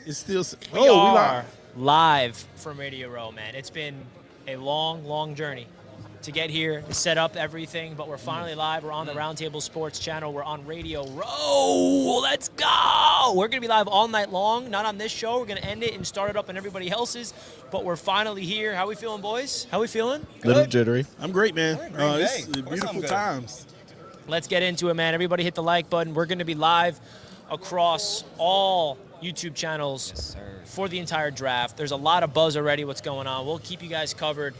It's still. We are live from Radio Row, man. It's been a long, long journey to get here, to set up everything, but we're finally live. We're on the Roundtable Sports channel. We're on Radio Row. Let's go! We're going to be live all night long, not on this show. We're going to end it and start it up on everybody else's, but we're finally here. How we feeling, boys? How we feeling? Little jittery. I'm great, man. It's beautiful times. Let's get into it, man. Everybody hit the like button. We're going to be live across all YouTube channels for the entire draft. There's a lot of buzz already what's going on. We'll keep you guys covered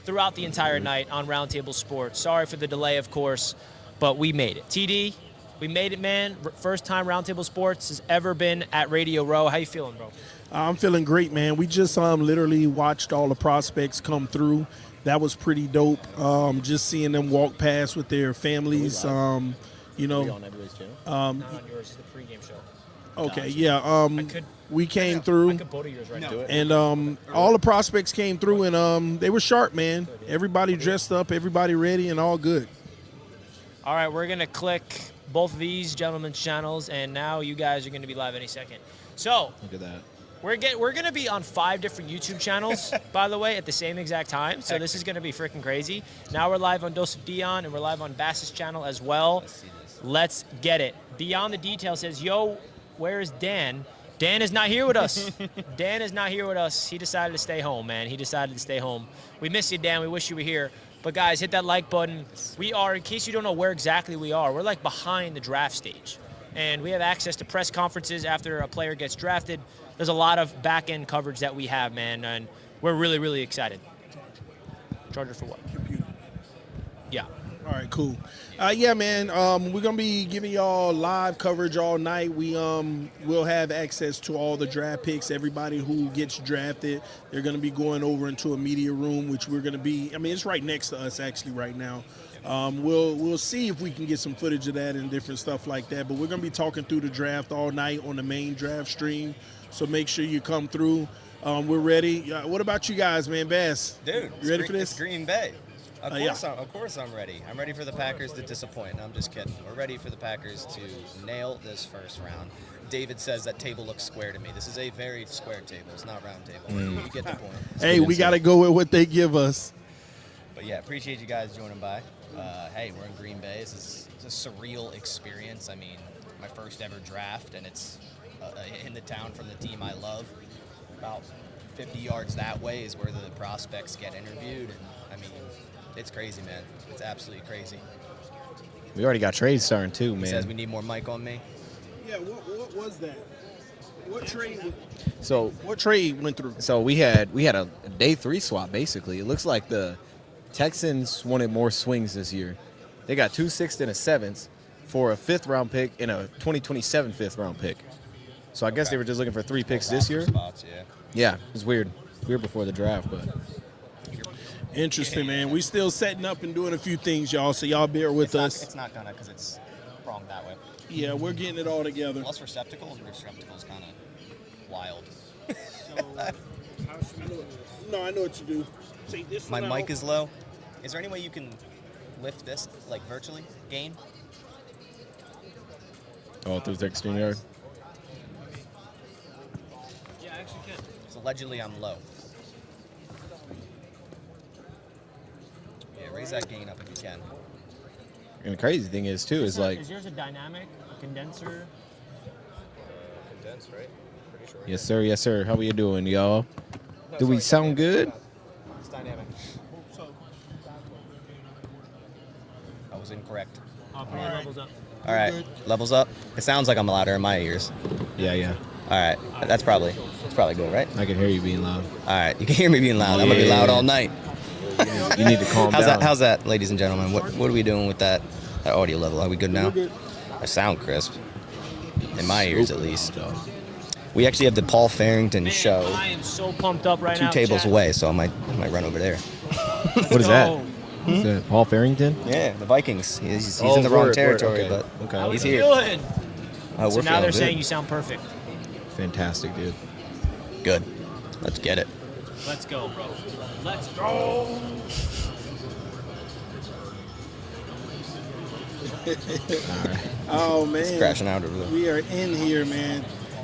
throughout the entire night on Roundtable Sports. Sorry for the delay, of course, but we made it. TD, we made it, man. First time Roundtable Sports has ever been at Radio Row. How you feeling, bro? I'm feeling great, man. We just literally watched all the prospects come through. That was pretty dope. Just seeing them walk past with their families. You know, Not on yours, it's the pregame show. Okay, yeah. We came through, I could go to yours right now. and all the prospects came through, and they were sharp, man. Everybody dressed up, everybody ready, and all good. All right, we're going to click both of these gentlemen's channels, and now you guys are going to be live any second. So Look at that. we're going to be on 5 different YouTube channels, by the way, at the same exact time. So this is going to be freaking crazy. Now we're live on Dose of Dion, and we're live on Bass's channel as well. Let's get it. Beyond the Detail says, yo, where is Dan? Dan is not here with us. Dan is not here with us. He decided to stay home, man. He decided to stay home. We miss you, Dan. We wish you were here. But, guys, hit that like button. We are, in case you don't know where exactly we are, we're like behind the draft stage. And we have access to press conferences after a player gets drafted. There's a lot of back-end coverage that we have, man. And we're really, really excited. Charger for what? Yeah. All right, cool. Yeah, man. We're gonna be giving y'all live coverage all night. We'll have access to all the draft picks. Everybody who gets drafted, they're gonna be going over into a media room, which we're gonna be. I mean, it's right next to us actually right now. We'll see if we can get some footage of that and different stuff like that. But we're gonna be talking through the draft all night on the main draft stream. So make sure you come through. We're ready. What about you guys, man? Bass, dude, you ready for this? It's Green Bay. Yeah. Of course I'm ready. I'm ready for the Packers to disappoint. No, I'm just kidding. We're ready for the Packers to nail this first round. David says that table looks square to me. This is a very square table. It's not round table. You get the point. Hey, we got to go with what they give us. But yeah, appreciate you guys joining by. Hey, we're in Green Bay. It's a surreal experience. I mean, my first ever draft, and it's in the town from the team I love. About 50 yards that way is where the prospects get interviewed, and I mean, it's crazy, man. It's absolutely crazy. We already got trades starting too, man. He says we need more mic on me. Yeah, what was that? What trade? So What trade went through? So we had a day 3 swap basically. It looks like the Texans wanted more swings this year. They got 2 6th and a 7th for a 5th round pick and a 2027 5th round pick. So I guess they were just looking for 3 picks this year. Spots, yeah. Yeah, it was weird. Weird before the draft, but Interesting, man. We still setting up and doing a few things, y'all. So y'all bear with us. It's not gonna, because it's wrong that way. Yeah, we're getting it all together. Plus receptacles kind of wild. So, I know what to do. Take this My one mic out. is low. Is there any way you can lift this, like virtually, gain? all through the extreme yard. Yeah, I actually can. So allegedly I'm low. Yeah, raise that gain up if you can. And the crazy thing is too is like, Is yours a dynamic, a condenser? Condensed, right? Pretty sure. yes sir. How are you doing, y'all? Do we sound good? It's dynamic. I was incorrect. Levels up. All right, levels up. It sounds like I'm louder in my ears. Yeah. All right, that's probably good, right? I can hear you being loud. All right, you can hear me being loud. I'm gonna be loud all night. You need to calm down. How's that, ladies and gentlemen? What are we doing with that audio level? Are we good now? I sound crisp, in my ears at least. We actually have the Paul Farrington show I am so pumped up right 2 now. tables chat. away, so I might run over there. What is that? Go. Is that Paul Farrington? Yeah, the Vikings. He's Oh, in the wrong word, territory, okay. but How he's we here. feeling? Oh, So we're now feeling they're good. saying you sound perfect. Fantastic, dude. Good. Let's get it. Let's go, bro. Let's go. Oh man, It's crashing out over there. we are in here, man.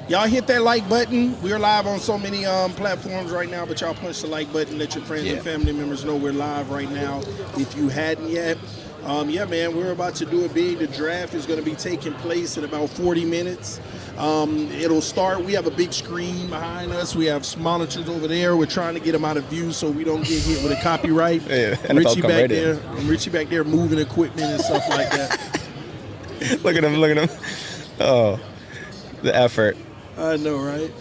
Y'all hit that like button. We're live on so many platforms right now, but y'all punch the like button. Let your friends and family members know we're live right now if you hadn't yet. Yeah, man, we're about to do it big. The draft is going to be taking place in about 40 minutes. It'll start. We have a big screen behind us. We have monitors over there. We're trying to get them out of view so we don't get hit with a copyright. Yeah, Richie back there. Richie back there moving equipment and stuff like that. Look at him. Oh, the effort. I know, right?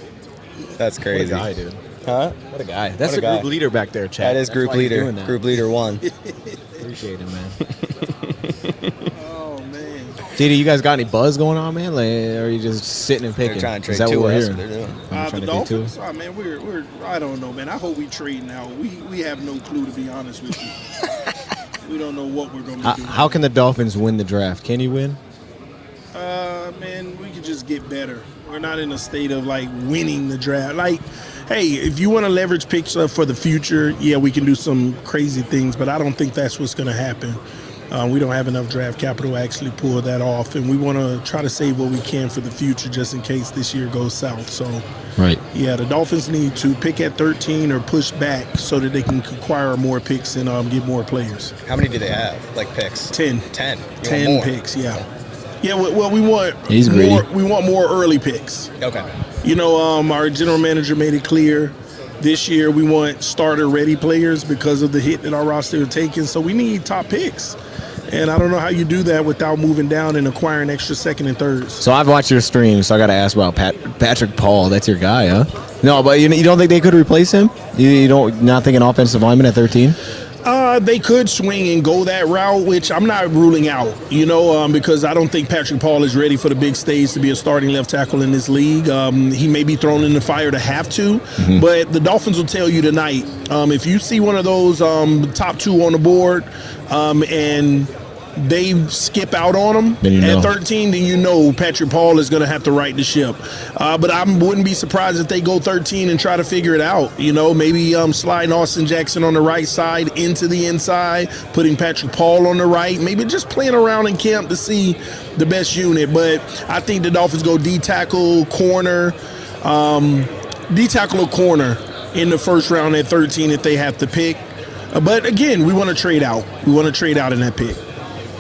That's crazy. What a guy, dude. Huh? What a guy. That's What the a group guy. leader back there, Chad. That is That's group why he's leader. doing that. Group leader 1. Appreciate it, man. Oh, man. Didi, you guys got any buzz going on, man? Like, or are you just sitting and picking? They're trying to Is trade that two. what we're That's hearing? what they're doing. Trying The to pick two? Dolphins? Oh, man, we're I don't know, man. I hope we trade now. We have no clue, to be honest with you. We don't know what we're going to be doing. How can the Dolphins win the draft? Can you win? Man, we could just get better. We're not in a state of like winning the draft. Like, hey, if you want to leverage picks up for the future, yeah, we can do some crazy things, but I don't think that's what's going to happen. We don't have enough draft capital to actually pull that off, and we want to try to save what we can for the future just in case this year goes south. So, Right. yeah, the Dolphins need to pick at 13 or push back so that they can acquire more picks and get more players. How many do they have? Like picks? 10. 10. You want 10 more? picks, yeah. Yeah, well, we want He's greedy. more. We want more early picks. Okay. You know, our general manager made it clear this year we want starter-ready players because of the hit that our roster is taking. So we need top picks. And I don't know how you do that without moving down and acquiring extra second and thirds. So I've watched your stream, so I got to ask about Patrick Paul. That's your guy, huh? No, but you don't think they could replace him? You don't not thinking offensive lineman at 13? They could swing and go that route, which I'm not ruling out, because I don't think Patrick Paul is ready for the big stage to be a starting left tackle in this league. He may be thrown in the fire to have to, but the Dolphins will tell you tonight, if you see one of those top two on the board and they skip out on them at 13, then you know Patrick Paul is going to have to right the ship. But I wouldn't be surprised if they go 13 and try to figure it out. Maybe sliding Austin Jackson on the right side into the inside, putting Patrick Paul on the right, maybe just playing around in camp to see the best unit. But I think the Dolphins go D-tackle, corner, D-tackle or corner in the first round at 13 if they have to pick. But again, we want to trade out. We want to trade out in that pick.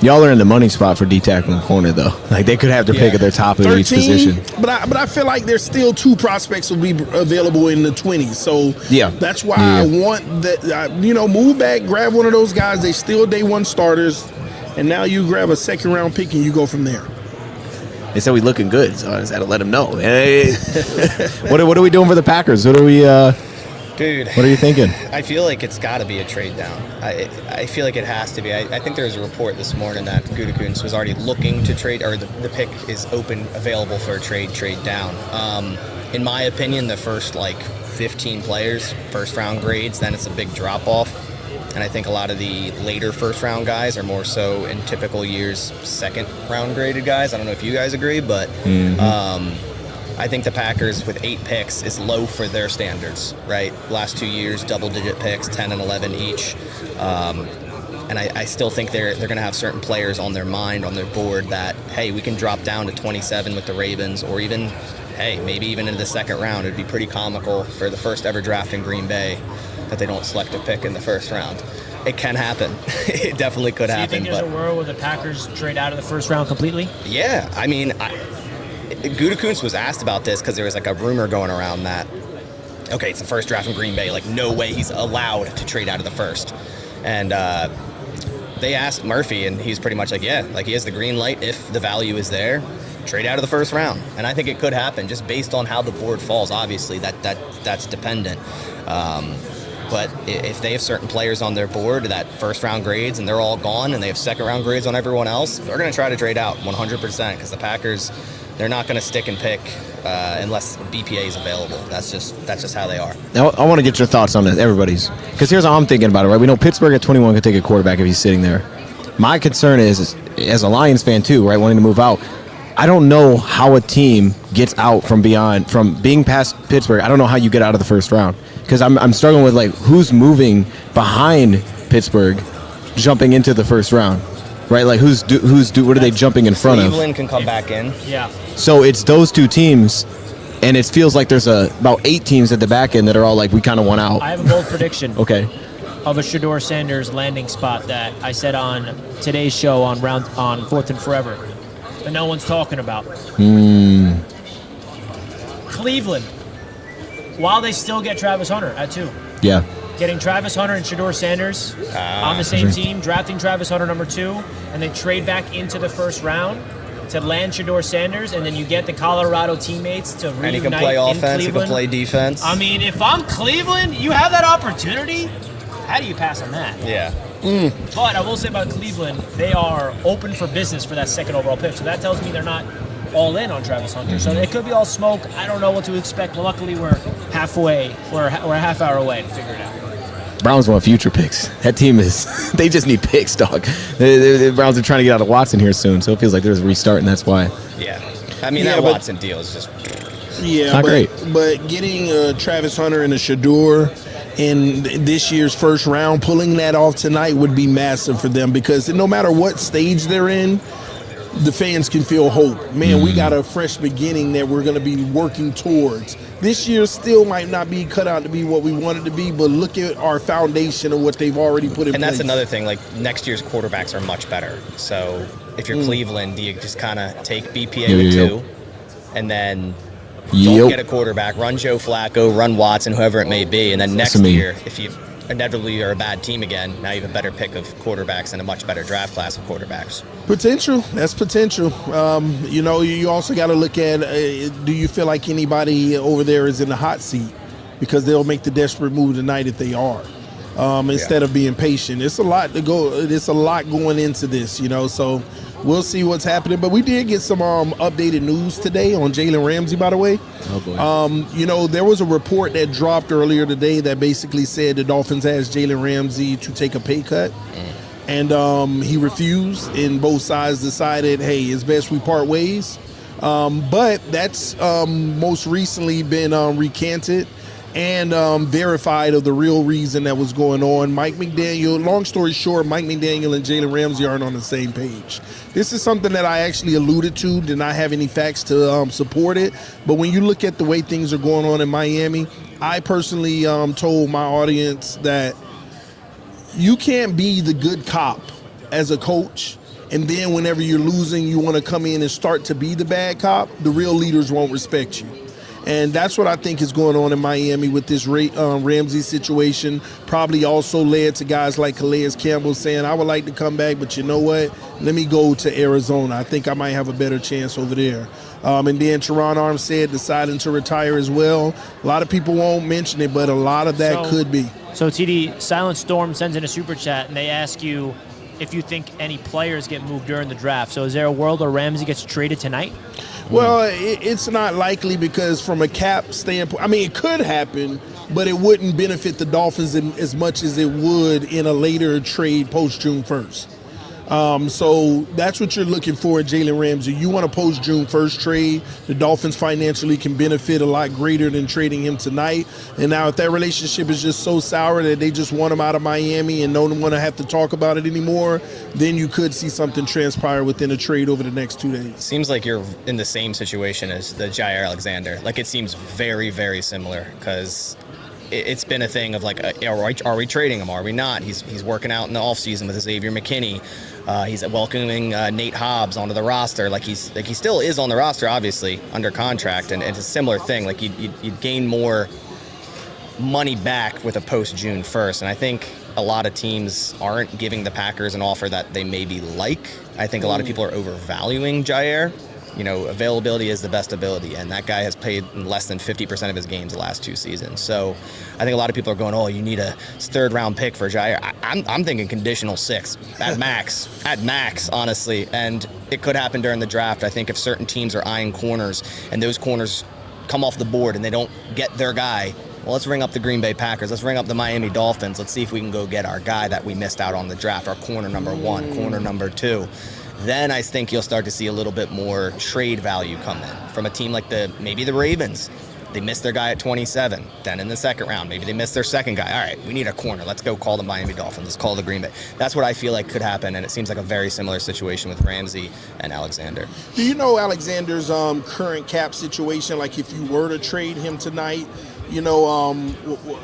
Y'all are in the money spot for D-tackle and corner, though. Like, they could have their pick at their top of each position. But I feel like there's still two prospects will be available in the 20s. So yeah, that's why I want that. Move back, grab one of those guys. They still day one starters, and now you grab a second round pick and you go from there. They said we looking good, so I just had to let them know. Hey, what are we doing for the Packers? What are we? Dude, what are you thinking? I feel like it's got to be a trade down. I feel like it has to be. I think there was a report this morning that Gutekunst was already looking to trade, or the pick is available for a trade down. In my opinion, the first 15 players, first round grades, then it's a big drop off. And I think a lot of the later first round guys are more so in typical years second round graded guys. I don't know if you guys agree, but I think the Packers with 8 picks is low for their standards, right? Last 2 years, double-digit picks, 10 and 11 each. And I still think they're going to have certain players on their mind, on their board that, hey, we can drop down to 27 with the Ravens, or even, hey, maybe even into the second round. It'd be pretty comical for the first ever draft in Green Bay that they don't select a pick in the first round. It can happen. It definitely could happen. Do you think there's a world where the Packers trade out of the first round completely? Yeah, I mean, Gutekunst was asked about this because there was a rumor going around that, okay, it's the first draft in Green Bay, no way he's allowed to trade out of the first. And they asked Murphy, and he's pretty much he has the green light if the value is there, trade out of the first round. And I think it could happen just based on how the board falls. Obviously, that's dependent. But if they have certain players on their board that first round grades and they're all gone, and they have second round grades on everyone else, they're going to try to trade out 100%, because the Packers, they're not going to stick and pick unless BPA is available. That's just how they are. Now, I want to get your thoughts on this, everybody's. Because here's how I'm thinking about it, right? We know Pittsburgh at 21 could take a quarterback if he's sitting there. My concern is, as a Lions fan too, right, wanting to move out, I don't know how a team gets out from being past Pittsburgh. I don't know how you get out of the first round. Because I'm struggling with, who's moving behind Pittsburgh, jumping into the first round, right? What are they jumping in front of? Cleveland can come back in. Yeah. So it's those two teams and it feels like there's about 8 teams at the back end that are all like, we kind of want out. I have a bold prediction. Okay. Of a Shedeur Sanders landing spot that I said on today's show on 4th and Forever that no one's talking about. Cleveland, while they still get Travis Hunter at 2. Yeah. Getting Travis Hunter and Shedeur Sanders on the same team, drafting Travis Hunter number 2, and they trade back into the first round to land Shedeur Sanders, and then you get the Colorado teammates to reunite And he can play in offense, he can Cleveland. play defense. I mean, if I'm Cleveland, you have that opportunity. How do you pass on that? Yeah. But I will say about Cleveland, they are open for business for that second overall pick. So that tells me they're not all in on Travis Hunter. So it could be all smoke. I don't know what to expect. But luckily, we're halfway. We're a half hour away to figure it out. Browns want future picks. That team is, they just need picks, dog. The Browns are trying to get out of Watson here soon, so it feels like there's a restart, and that's why. Yeah. I mean, Yeah, that but- Watson deal is just. Yeah, Not but, great. But getting Travis Hunter and a Shedeur in this year's first round, pulling that off tonight would be massive for them, because no matter what stage they're in, the fans can feel hope. Man, we got a fresh beginning that we're going to be working towards. This year still might not be cut out to be what we wanted to be, but look at our foundation of what they've already put in place. And that's another thing. Like, next year's quarterbacks are much better. So if you're Cleveland, do you just kind of take BPA with Yep. 2, and then don't get a quarterback, run Joe Flacco, run Watson, whoever it may be, and then next me. year, if you inevitably are a bad team again, now you have a better pick of quarterbacks and a much better draft class of quarterbacks. Potential. That's potential. You know, you also got to look at, do you feel like anybody over there is in the hot seat? Because they'll make the desperate move tonight if they are. Instead of being patient. It's a lot to go. It's a lot going into this, you know, so we'll see what's happening. But we did get some updated news today on Jalen Ramsey, by the way. Oh, boy. You know, there was a report that dropped earlier today that basically said the Dolphins asked Jalen Ramsey to take a pay cut. And he refused, and both sides decided, hey, it's best we part ways. But that's most recently been recanted and verified of the real reason that was going on. Mike McDaniel, long story short, Mike McDaniel and Jalen Ramsey aren't on the same page. This is something that I actually alluded to, did not have any facts to support it. But when you look at the way things are going on in Miami, I personally told my audience that you can't be the good cop as a coach, and then whenever you're losing, you want to come in and start to be the bad cop. The real leaders won't respect you. And that's what I think is going on in Miami with this Ramsey situation. Probably also led to guys like Calais Campbell saying, I would like to come back, but you know what? Let me go to Arizona. I think I might have a better chance over there. And then Teron Armstead deciding to retire as well. A lot of people won't mention it, but a lot of that could be. So TD, Silent Storm sends in a super chat, and they ask you if you think any players get moved during the draft. So is there a world where Ramsey gets traded tonight? Well, it's not likely, because from a cap standpoint, I mean, it could happen, but it wouldn't benefit the Dolphins as much as it would in a later trade post June 1st. So that's what you're looking for at Jalen Ramsey. You want a post June 1st trade. The Dolphins financially can benefit a lot greater than trading him tonight. And now if that relationship is just so sour that they just want him out of Miami and don't want to have to talk about it anymore, then you could see something transpire within a trade over the next 2 days. Seems like you're in the same situation as the Jair Alexander. Like, it seems very, very similar, because it's been a thing of like, are we trading him? Are we not? He's working out in the offseason with Xavier McKinney. He's welcoming Nate Hobbs onto the roster. He still is on the roster, obviously, under contract, and it's a similar thing. Like, you'd gain more money back with a post June 1st, and I think a lot of teams aren't giving the Packers an offer that they maybe like. I think a lot of people are overvaluing Jair. You know, availability is the best ability, and that guy has played in less than 50% of his games the last 2 seasons. So I think a lot of people are going, oh, you need a third-round pick for Jair. I'm thinking conditional 6 at max, honestly, and it could happen during the draft. I think if certain teams are eyeing corners and those corners come off the board and they don't get their guy, well, let's ring up the Green Bay Packers. Let's ring up the Miami Dolphins. Let's see if we can go get our guy that we missed out on the draft, our corner number 1, corner number 2. Then I think you'll start to see a little bit more trade value come in from a team like maybe the Ravens. They missed their guy at 27. Then in the second round, maybe they missed their second guy. All right, we need a corner. Let's go call the Miami Dolphins. Let's call the Green Bay. That's what I feel like could happen, and it seems like a very similar situation with Ramsey and Alexander. Do you know Alexander's current cap situation? Like, if you were to trade him tonight, you know,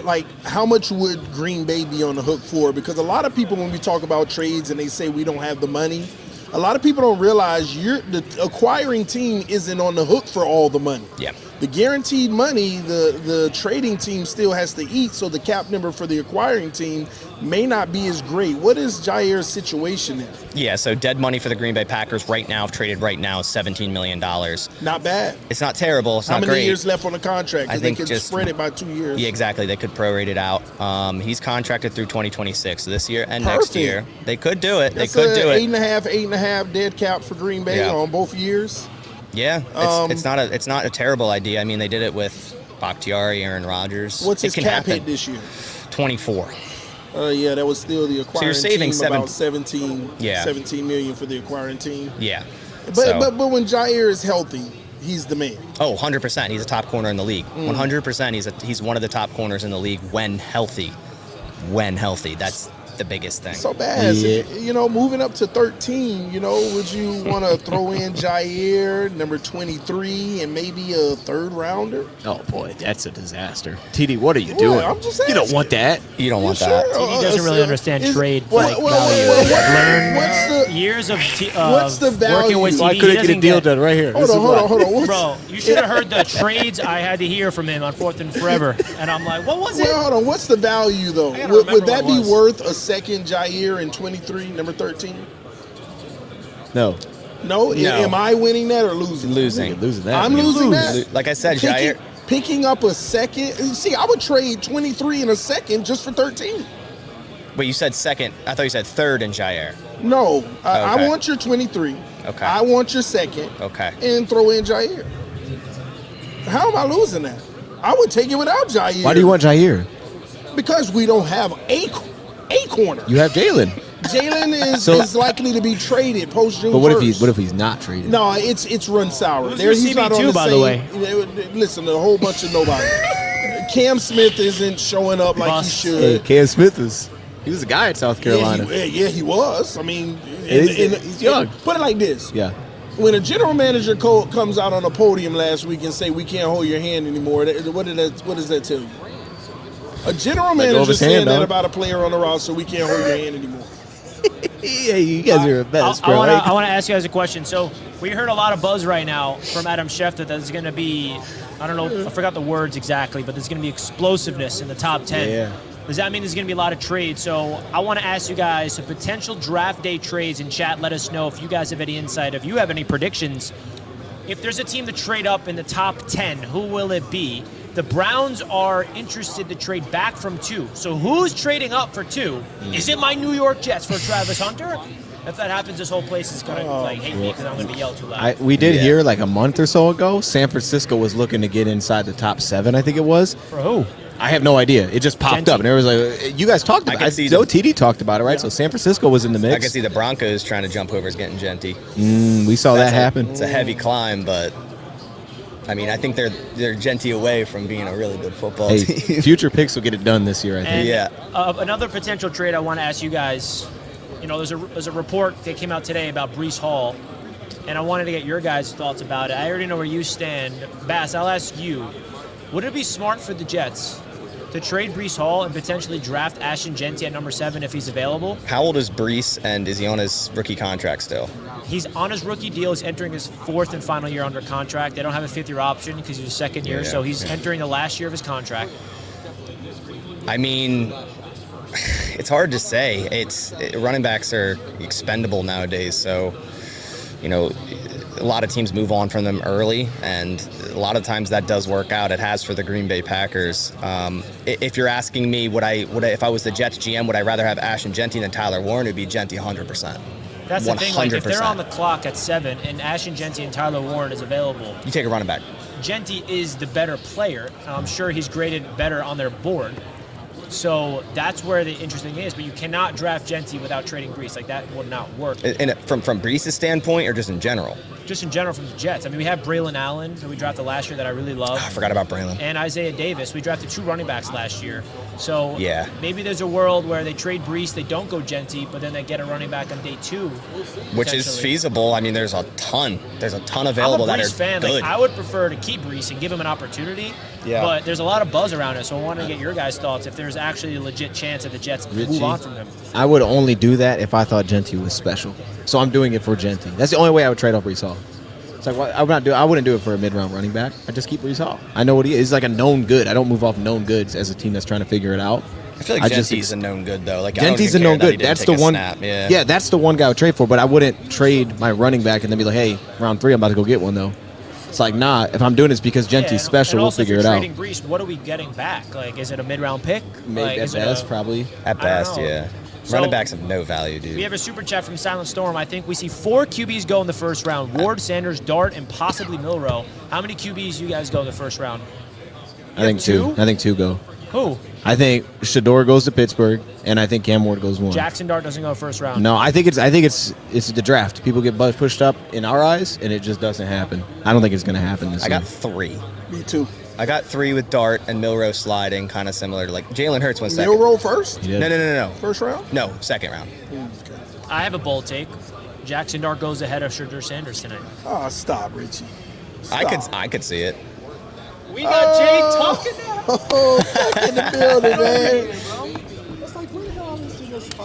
like, how much would Green Bay be on the hook for? Because a lot of people, when we talk about trades and they say we don't have the money, a lot of people don't realize the acquiring team isn't on the hook for all the money. Yeah. The guaranteed money, the trading team still has to eat, so the cap number for the acquiring team may not be as great. What is Jair's situation there? Yeah, so dead money for the Green Bay Packers right now, traded right now, is $17 million. Not bad. It's not terrible. It's How not many great. years left on the contract? I Because they think could just spread it by 2 years. Yeah, exactly. They could prorate it out. He's contracted through 2026, so this year and next Perfect. year. They could do it. That's they could do it. 8.5 dead cap for Green Bay Yeah. on both years. Yeah, it's not a terrible idea. I mean, they did it with Bakhtiari, Aaron Rodgers. What's his It can cap happen. hit this year? 24. Yeah, that was still the acquiring saving team, about 17 million for the acquiring team. Yeah. But when Jair is healthy, he's the man. Oh, 100%. He's a top corner in the league. 100%. He's one of the top corners in the league when healthy. When healthy. That's the biggest thing. So bad. Yeah. You know, moving up to 13, you know, would you want to throw in Jair, number 23, and maybe a third rounder? Oh boy, that's a disaster. TD, what are you doing? I'm just You don't asking. want that. You don't want You that. sure? He doesn't really understand trade like value. What's the Years of What's the working with value? TV. Why he couldn't get a doesn't deal done right here? hold on. What's, Bro, you should have heard the trades I had to hear from him on 4th and Forever. And I'm like, what was it? well, hold on. What's the value though? I gotta Would remember that what be it was. worth a second Jair in 23, number 13? No, No. No. Am I winning that or losing? Losing. you're losing that. I'm You losing lose. that. Like I said, Jair. Picking up a second. See, I would trade 23 and a second just for 13. Wait, you said second. I thought you said third in Jair. No, I Okay. want your 23. Okay. I want your second. Okay. And throw in Jair. How am I losing that? I would take it without Jair. Why do you want Jair? Because we don't have a corner. You have Jalen. Jalen So- is likely to be traded post June. But what if 1st. he's not traded? No, it's run sour. Who's There, your he's not on CB2, the by the same. way? Listen, a whole bunch of nobody. Cam Smith isn't showing up like Bust. he Hey, should. Cam Smith he was a guy at South Carolina. Yeah, he was. I mean, He's young. Put it like this. Yeah. When a general manager comes out on a podium last week and say we can't hold your hand anymore, what does that tell you? A general go of manager his saying hand, that dog. about a player on the roster, we can't hold your hand anymore. Yeah, you guys are the best, I bro. want to ask you guys a question. So we heard a lot of buzz right now from Adam Schefter that there's going to be, I don't know, I forgot the words exactly, but there's going to be explosiveness in the top 10. Yeah. Does that mean there's going to be a lot of trades? So I want to ask you guys some potential draft day trades in chat. Let us know if you guys have any insight, if you have any predictions. If there's a team to trade up in the top 10, who will it be? The Browns are interested to trade back from 2. So who's trading up for 2? Is it my New York Jets for Travis Hunter? If that happens, this whole place is going to hate me because I'm going to be yelled too loud. We did Yeah. hear like a month or so ago, San Francisco was looking to get inside the top 7, I think it was. For who? I have no idea. It just popped Genty. up, and it was like, you guys talked about can it. see Joe them. TD talked about it, right? So San Francisco was in the mix. I can see the Broncos trying to jump over is getting Genty. We saw that That's happen. It's a heavy climb, but I mean, I think they're Genty away from being a really good football Hey, team. future picks will get it done this year, I think. And Yeah. Another potential trade I want to ask you guys. You know, there's a report that came out today about Breece Hall, and I wanted to get your guys' thoughts about it. I already know where you stand. Bass, I'll ask you. Would it be smart for the Jets to trade Breece Hall and potentially draft Ashton Genty at number 7 if he's available? How old is Breece, and is he on his rookie contract still? He's on his rookie deal. He's entering his 4th and final year under contract. They don't have a 5th-year option because he's a second year, Yeah, so he's yeah. entering the last year of his contract. I mean, it's hard to say. Running backs are expendable nowadays, so you know, a lot of teams move on from them early, and a lot of times that does work out. It has for the Green Bay Packers. If you're asking me, would I, if I was the Jets GM, would I rather have Ashton Genty than Tyler Warren? It'd be Genty 100%. That's the thing. Like, if they're 100%. on the clock at 7 and Ashton Genty and Tyler Warren is available, You take a running back. Genty is the better player. I'm sure he's graded better on their board. So that's where the interesting thing is. But you cannot draft Gentry without trading Brees. Like, that would not work. And from Brees' standpoint, or just in general? Just in general from the Jets. I mean, we have Braylon Allen, who we drafted last year that I really love. I forgot about Braylon. And Isaiah Davis. We drafted 2 running backs last year. So yeah, maybe there's a world where they trade Brees, they don't go Gentry, but then they get a running back on day 2. Which is feasible. I mean, there's a ton available I'm a that Brees are fan. good. Like, I would prefer to keep Brees and give him an opportunity. Yeah. But there's a lot of buzz around it, so I want to get your guys' thoughts if there's actually a legit chance that the Jets move on from him. I would only do that if I thought Gentry was special. So I'm doing it for Gentry. That's the only way I would trade off Brees Hall. It's like, I wouldn't do it for a mid-round running back. I just keep Brees Hall. I know what he is. He's like a known good. I don't move off known goods as a team that's trying to figure it out. I feel like Gentry's a known good, though. Like, Gentry's a known good. That's the one. Yeah, that's the one guy I would trade for. But I wouldn't trade my running back and then be like, hey, round 3, I'm about to go get one, though. It's like, nah, if I'm doing this because Gentry's special, we'll figure it out. Trading Brees, what are we getting back? Like, is it a mid-round pick? Maybe at best, probably. At best, yeah. So, running backs have no value, dude. We have a super chat from Silent Storm. I think we see 4 QBs go in the first round. Ward, Sanders, Dart, and possibly Milrow. How many QBs you guys go in the first round? I think 2. I think 2 go. Who? I think Shador goes to Pittsburgh, and I think Cam Ward goes 1. Jackson Dart doesn't go first round. No, I think it's the draft. People get pushed up in our eyes, and it just doesn't happen. I don't think it's going to happen this year. I got 3. Me too. I got 3 with Dart and Milrow sliding, kind of similar to like Jalen Hurts went second. Milrow first? No. First round? No, second round. I have a bold take. Jackson Dart goes ahead of Shador Sanders tonight. Oh, stop, Richie. I could see it. We got Jay talking now. Oh, back in the building, man.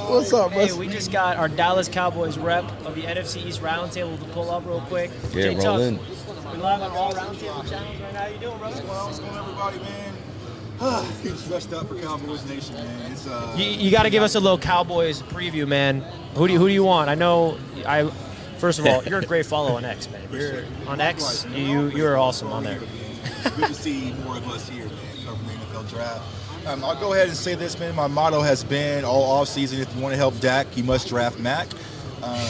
What's up, Hey, bro? we just got our Dallas Cowboys rep of the NFC East Roundtable to pull up real quick. Yeah, Jay roll Tuck, in. we're live on all Roundtable channels right now. How you doing, brother? What's going on, everybody, man? He's dressed up for Cowboys Nation, man. It's You got to give us a little Cowboys preview, man. Who do you want? I know First of all, you're a great follow on X, man. You're on X. You're awesome on there. Good to see more of us here, man, covering the NFL draft. I'll go ahead and say this, man. My motto has been all offseason, if you want to help Dak, you must draft Mac.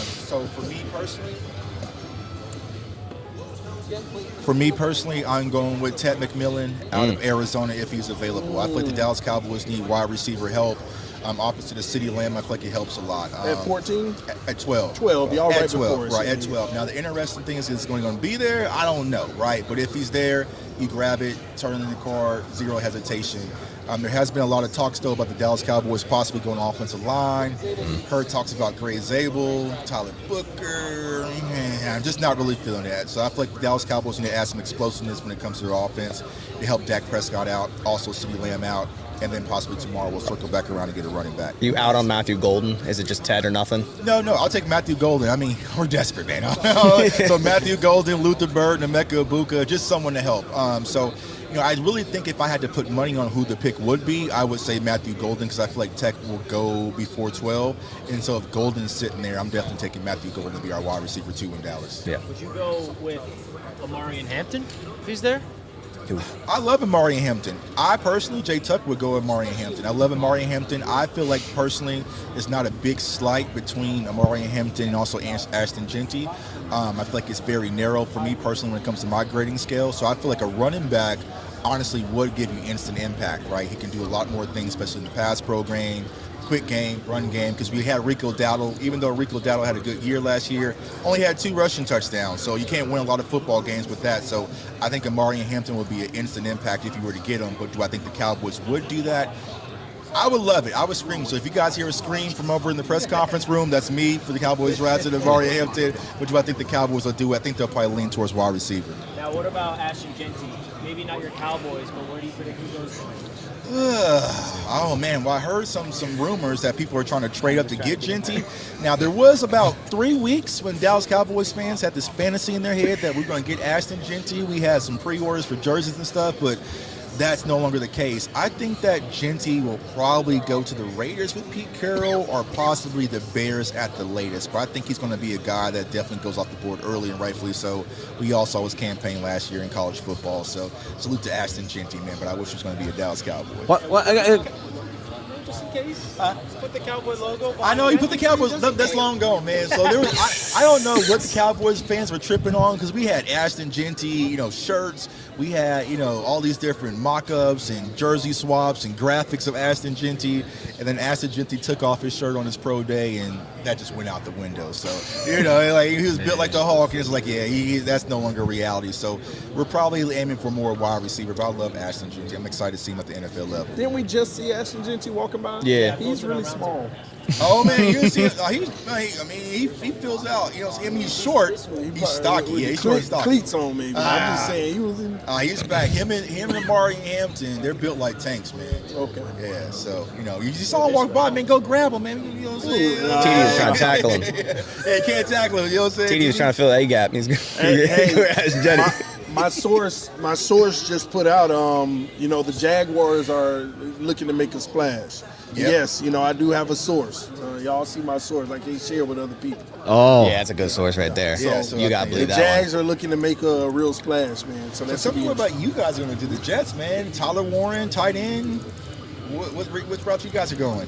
So for me personally, I'm going with Ted McMillan out of Arizona if he's available. I feel like the Dallas Cowboys need wide receiver help. Opposite of CeeDee Lamb, I feel like it helps a lot. At 14? At 12. 12, y'all right at 12, before it, right, so at 12. Now, the interesting thing is going to be there? I don't know, right? But if he's there, you grab it, turn it in the car, zero hesitation. There has been a lot of talk still about the Dallas Cowboys possibly going offensive line. Heard talks about Gray Zabel, Tyler Booker. Man, I'm just not really feeling that. So I feel like the Dallas Cowboys need to add some explosiveness when it comes to their offense to help Dak Prescott out, also CeeDee Lamb out. And then possibly tomorrow we'll circle back around and get a running back. You out on Matthew Golden? Is it just Ted or nothing? No, I'll take Matthew Golden. I mean, we're desperate, man. So Matthew Golden, Luther Bird, Emeka Ibuka, just someone to help. I really think if I had to put money on who the pick would be, I would say Matthew Golden because I feel like Tech will go before 12. And so if Golden's sitting there, I'm definitely taking Matthew Golden to be our wide receiver 2 in Dallas. Yeah. Would you go with Amari and Hampton if he's there? I love Amari and Hampton. I personally, Jay Tuck would go with Amari and Hampton. I love Amari and Hampton. I feel like personally, it's not a big slight between Amari and Hampton and also Ashton Genty. I feel like it's very narrow for me personally when it comes to my grading scale. So I feel like a running back honestly would give you instant impact, right? He can do a lot more things, especially in the pass program, quick game, run game, because we had Rico Dowdle. Even though Rico Dowdle had a good year last year, only had 2 rushing touchdowns, so you can't win a lot of football games with that. So I think Amari and Hampton would be an instant impact if you were to get him, but do I think the Cowboys would do that? I would love it. I would scream. So if you guys hear a scream from over in the press conference room, that's me for the Cowboys drafted Amari and Hampton. What do I think the Cowboys will do? I think they'll probably lean towards wide receiver. Now, what about Ashton Genty? Maybe not your Cowboys, but where do you predict he goes? Oh man, well I heard some rumors that people are trying to trade up to get Genty. Now there was about 3 weeks when Dallas Cowboys fans had this fantasy in their head that we're going to get Ashton Genty. We had some pre-orders for jerseys and stuff, but that's no longer the case. I think that Genty will probably go to the Raiders with Pete Carroll or possibly the Bears at the latest. But I think he's going to be a guy that definitely goes off the board early and rightfully so. We all saw his campaign last year in college football. So salute to Ashton Genty, man. But I wish he was going to be a Dallas Cowboy. case? Put the Cowboy logo. I know he put the Cowboys. That's long gone, man. So there was. I don't know what the Cowboys fans were tripping on because we had Ashton Genty, shirts. We had, all these different mock-ups and jersey swaps and graphics of Ashton Genty, and then Ashton Genty took off his shirt on his pro day, and that just went out the window. So like he was built like the Hulk, and it's like, that's no longer reality. So we're probably aiming for more wide receiver. But I love Ashton Genty. I'm excited to see him at the NFL level. Didn't we just see Ashton Genty walking by? Yeah. He's really small. Oh man, you see, he fills out. He's short. He's stocky. Yeah, he's short and stocky. Cleats on maybe. I'm just saying he was in. He's back. Him and Amari Hampton, they're built like tanks, man. Okay. Yeah. So you saw him walk by, man. Go grab him, man. You know what I'm saying? TD was trying to tackle him. Yeah, he can't tackle him. You know what I'm saying? TD was trying to fill the A gap. He's Hey, my source just put out. The Jaguars are looking to make a splash. Yep. Yes, I do have a source. Y'all see my source. I can't share with other people. Oh. Yeah, that's a good source right there. Yeah, so you got to The believe that Jags are looking to make a real splash, man. So So that's tell me what about you guys are going to do. The Jets, man. Tyler Warren, tight end. Which route you guys are going?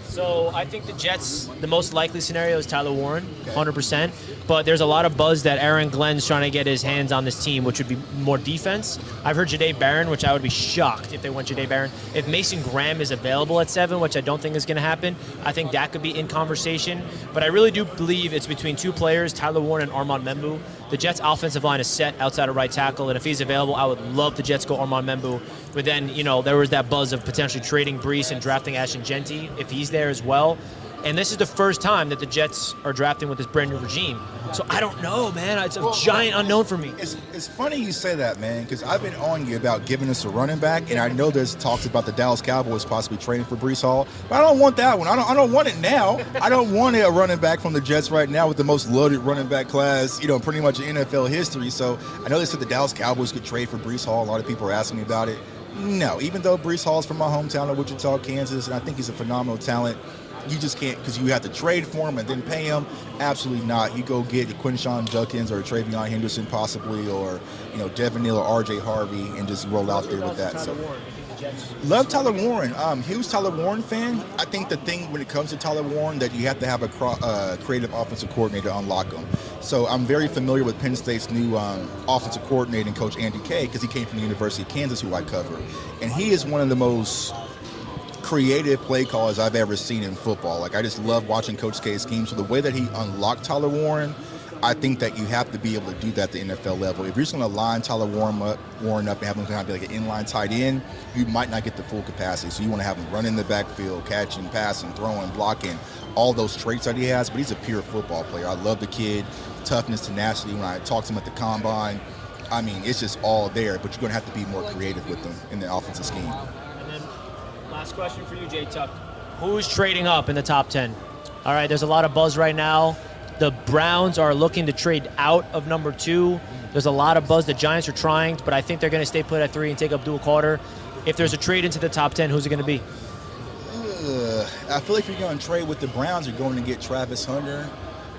So I think the Jets, the most likely scenario is Tyler Warren, 100%. But there's a lot of buzz that Aaron Glenn's trying to get his hands on this team, which would be more defense. I've heard Jahdae Barron, which I would be shocked if they went Jahdae Barron. If Mason Graham is available at 7, which I don't think is going to happen, I think that could be in conversation. But I really do believe it's between two players, Tyler Warren and Armand Membu. The Jets' offensive line is set outside of right tackle, and if he's available, I would love the Jets go Armand Membu. But then, there was that buzz of potentially trading Brees and drafting Ashton Genty if he's there as well. And this is the first time that the Jets are drafting with this brand new regime. So I don't know, man. It's a giant unknown for me. It's funny you say that, man, because I've been on you about giving us a running back, and I know there's talks about the Dallas Cowboys possibly trading for Brees Hall, but I don't want that one. I don't want it now. I don't want a running back from the Jets right now with the most loaded running back class, pretty much in NFL history. So I know they said the Dallas Cowboys could trade for Brees Hall. A lot of people are asking me about it. No, even though Brees Hall's from my hometown of Wichita, Kansas, and I think he's a phenomenal talent, you just can't, because you have to trade for him and then pay him. Absolutely not. You go get Quinshawn Judkins or Travion Henderson possibly, or Devin Neal or R.J. Harvey, and just roll out there with that. So love Tyler Warren. Huge Tyler Warren fan. I think the thing when it comes to Tyler Warren that you have to have a creative offensive coordinator to unlock him. So I'm very familiar with Penn State's new offensive coordinator and coach Andy Kay, because he came from the University of Kansas, who I cover, and he is one of the most creative play callers I've ever seen in football. Like, I just love watching Coach K's scheme. So the way that he unlocked Tyler Warren, I think that you have to be able to do that at the NFL level. If you're just going to line Tyler Warren up and have him kind of be like an inline tight end, you might not get the full capacity. So you want to have him run in the backfield, catching, passing, throwing, blocking, all those traits that he has. But he's a pure football player. I love the kid, toughness, tenacity. When I talked to him at the combine, I mean, it's just all there. But you're going to have to be more creative with him in the offensive scheme. Last question for you, Jay Tuck. Who's trading up in the top 10? All right, there's a lot of buzz right now. The Browns are looking to trade out of number 2. There's a lot of buzz. The Giants are trying, but I think they're going to stay put at 3 and take Abdul Carter. If there's a trade into the top 10, who's it going to be? I feel like if you're going to trade with the Browns, you're going to get Travis Hunter.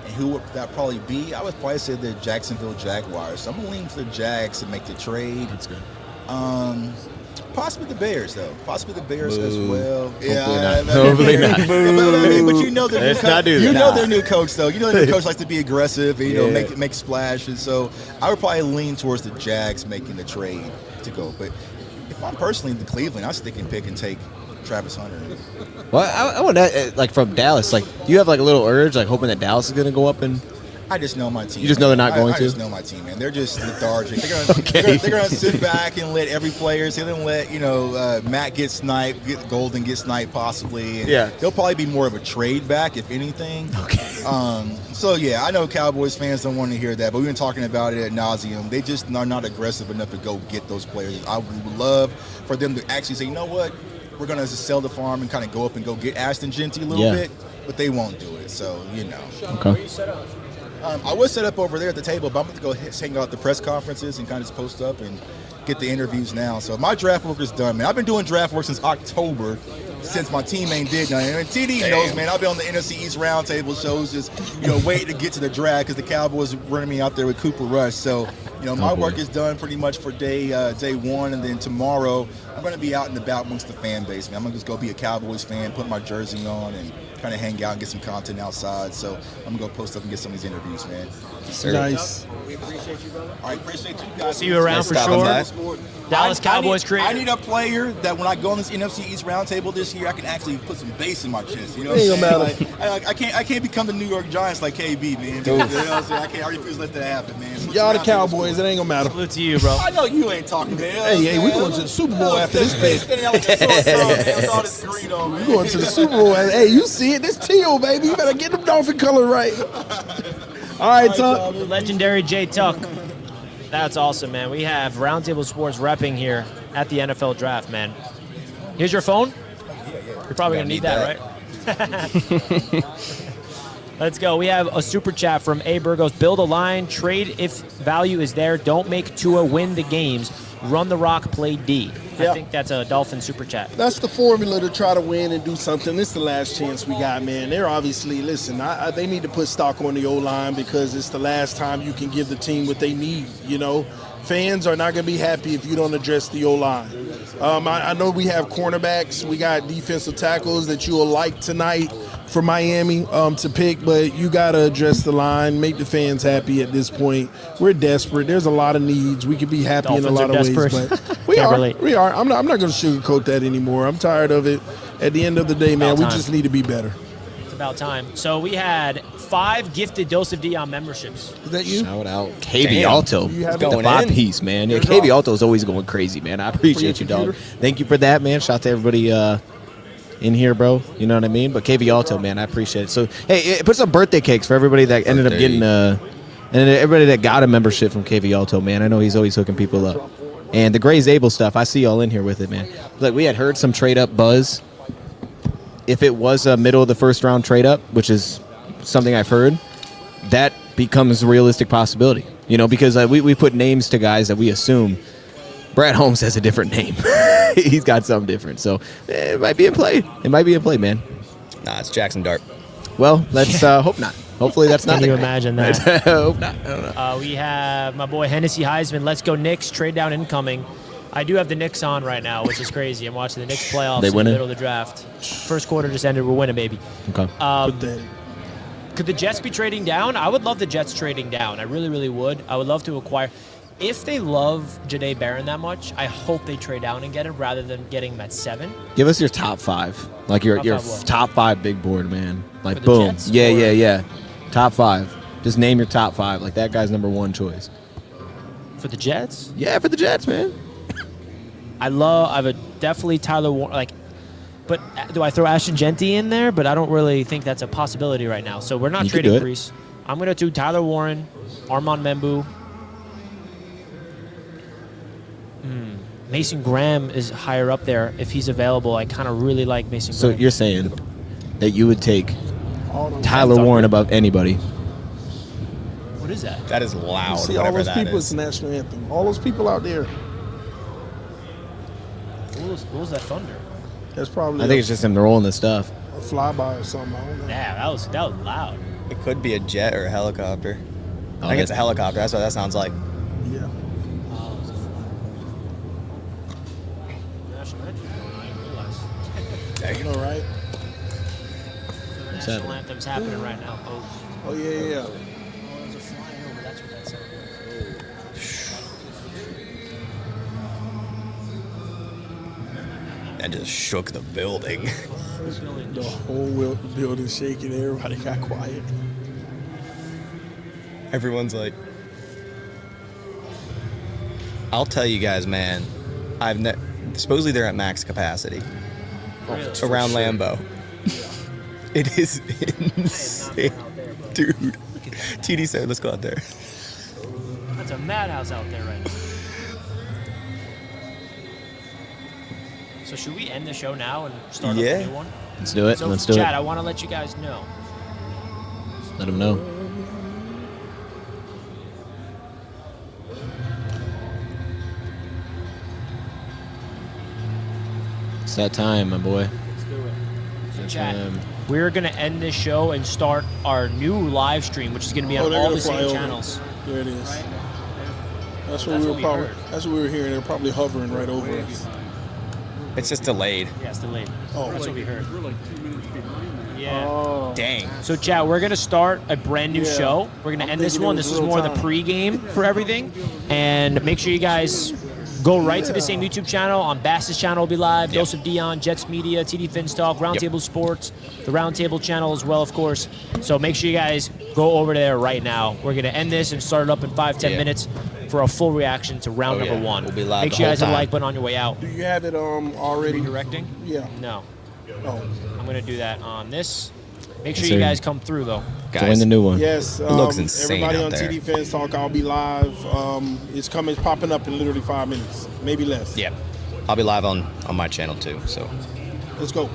And who would that probably be? I would probably say the Jacksonville Jaguars. So I'm going to lean for the Jags to make the trade. That's good. Possibly the Bears, though. Possibly the Bears as well. Hopefully not. But you know their Let's new not do coach. that. You know their new coach, though. You know their new coach likes to be aggressive and make splashes. So I would probably lean towards the Jags making the trade to go. But if I'm personally in Cleveland, I'm sticking pick and take Travis Hunter. Well, I want that, like, from Dallas. Like, do you have, like, a little urge, like, hoping that Dallas is going to go up and... I just know my team. You just know they're not going I to? just know my team, man. They're just lethargic. They're gonna sit back and let every player. They're gonna let Matt get sniped, Golden get sniped possibly. And yeah. They'll probably be more of a trade back if anything. Okay. So yeah, I know Cowboys fans don't want to hear that, but we've been talking about it ad nauseum. They just are not aggressive enough to go get those players. I would love for them to actually say, you know what, we're gonna just sell the farm and kind of go up and go get Ashton Genty a little bit, but they won't do it. So Okay. I was set up over there at the table, but I'm going to go hang out at the press conferences and kind of just post up and get the interviews now. So my draft work is done, man. I've been doing draft work since October. since my team ain't did nothing. And TD knows, man, I've been on the NFC East Roundtable shows just, waiting to get to the draft because the Cowboys running me out there with Cooper Rush. So, my work is done pretty much for day one, and then tomorrow I'm going to be out and about amongst the fan base, man. I'm going to just go be a Cowboys fan, put my jersey on, and kind of hang out and get some content outside. So I'm going to go post up and get some of these interviews, man. Nice. We appreciate you, brother. All right, appreciate you guys. See you around for sure. Dallas Cowboys creator. I need a player that when I go on this NFC East Roundtable this year, I can actually put some bass in my chest. You know what I'm saying? I can't become the New York Giants like KB, man. You know what I'm saying? I refuse to let that happen, man. So Y'all the Cowboys. It ain't gonna matter. Salute to you, bro. I know you ain't talking, man. Hey, we going to the Super Bowl after this pitch. Standing out with your sword, man. All this green on, man. We going to the Super Bowl. Hey, you see it? This teal, baby. You better get them Dolphin color right. All right, Tuck. Legendary Jay Tuck. That's awesome, man. We have Roundtable Sports repping here at the NFL Draft, man. Here's your phone. You're probably going to need that, right? Let's go. We have a super chat from A. Burgos. Build a line. Trade if value is there. Don't make Tua win the games. Run the rock. Play D. I think that's a Dolphin super chat. That's the formula to try to win and do something. This is the last chance we got, man. They're obviously, listen, they need to put stock on the O-line because it's the last time you can give the team what they need, Fans are not going to be happy if you don't address the O-line. I know we have cornerbacks. We got defensive tackles that you'll like tonight for Miami to pick, but you got to address the line, make the fans happy at this point. We're desperate. There's a lot of needs. We could be happy Dolphins in a lot of desperate. ways, but we are. I'm not going to sugarcoat that anymore. I'm tired of it. At the end of the day, man, we just need to be better. It's about time. So we had 5 gifted Dose of Dion memberships. Is that you? Shout out KB Alto. You have The going 5 in. piece, man. Yeah, KB Alto is always going crazy, man. I appreciate you, dog. computer? Thank you for that, man. Shout out to everybody in here, bro. You know what I mean? But KB Alto, man, I appreciate it. So, hey, put some birthday cakes for everybody that ended up getting and everybody that got a membership from KV Alto, man. I know he's always hooking people up. And the Gray's Able stuff, I see y'all in here with it, man. Look, we had heard some trade-up buzz. If it was a middle of the first round trade-up, which is something I've heard, that becomes a realistic possibility. Because we put names to guys that we assume. Brad Holmes has a different name. He's got something different. So it might be in play. Man. Nah, it's Jackson Dart. Well, let's hope not. Hopefully that's not Can the you guy. imagine that? Hope not. I don't know. We have my boy Hennessy Heisman. Let's go Knicks. Trade down incoming. I do have the Knicks on right now, which is crazy. I'm watching the Knicks playoffs They in the winning? middle of the draft. First quarter just ended. We're winning, baby. Okay. Could the Jets be trading down? I would love the Jets trading down. I really, really would. I would love to acquire. If they love Janae Barron that much, I hope they trade down and get him rather than getting him at 7. Give us your top 5. Like your Top 5 what? top 5 big board, man. Like For the boom. Jets, Yeah, or- yeah. Top 5. Just name your top 5. Like that guy's number 1 choice. For the Jets? Yeah, for the Jets, man. I have a definitely Tyler Warren. But do I throw Ashton Genty in there? But I don't really think that's a possibility right now. So we're not You could trading do it. Brees. I'm going to do Tyler Warren, Armand Membu. Mason Graham is higher up there. If he's available, I kind of really like Mason So Graham. you're saying that you would take Tyler Thunder. Warren above anybody? What is that? That is loud, See all whatever those that people, is. it's the national anthem. All those people out there. What was that thunder? That's probably I think it's just him rolling the stuff. a flyby or something. I don't know. Yeah, that was loud. It could be a jet or a helicopter. Oh, I think it's a helicopter. That's what that sounds like. Yeah. National anthem. I didn't realize. You know, right? National happening? anthem's happening right now, folks. Oh, yeah. Oh, there's a flying over. That's what that sound was. That just shook the building. The whole building shaking. Everybody got quiet. Everyone's like, I'll tell you guys, man. Supposedly they're at max capacity around Lambeau. It is insane, dude. TD said, "Let's go out there." That's a madhouse out there right now. So should we end the show now and start up Yeah. a new one? Let's do it. So Let's do Chad, it. I want to let you guys know. Let him know. It's that time, my boy. Let's do it. chat. We're gonna end this show and start our new live stream, which is gonna be on they're all gonna the fly same over. channels. There it is. Right? That's what we heard. That's what we were hearing. They're probably hovering right over us. It's just delayed. Yeah, it's delayed. Oh. That's what we heard. We're like 2 minutes behind that. Yeah. Oh. Dang. So, chat, we're going to start a brand new Yeah. show. We're going to I'm end this thinking it one. was This is real more the time. pre-game for everything. And make sure you guys go right to the same YouTube channel. On Bass's channel will be live. Yep. Dose of Dion, Jets Media, TD Finstalk, Roundtable Sports, the Roundtable channel as well, of course. So make sure you guys go over there right now. We're going to end this and start it up in 5-10 Yeah. minutes for a full reaction to round Oh, number yeah. 1. We'll be live Make the sure you whole guys hit the time. like button on your way out. Do you have it already? Directing? Yeah. No. Oh. I'm going to do that on this. Make sure Yes, you sir. guys come through, though. Join Guys, the new one. Yes. looks insane Everybody out on there. TD Fans Talk, I'll be live. It's coming, popping up in literally 5 minutes, maybe less. yeah. I'll be live on my channel too. So Let's go.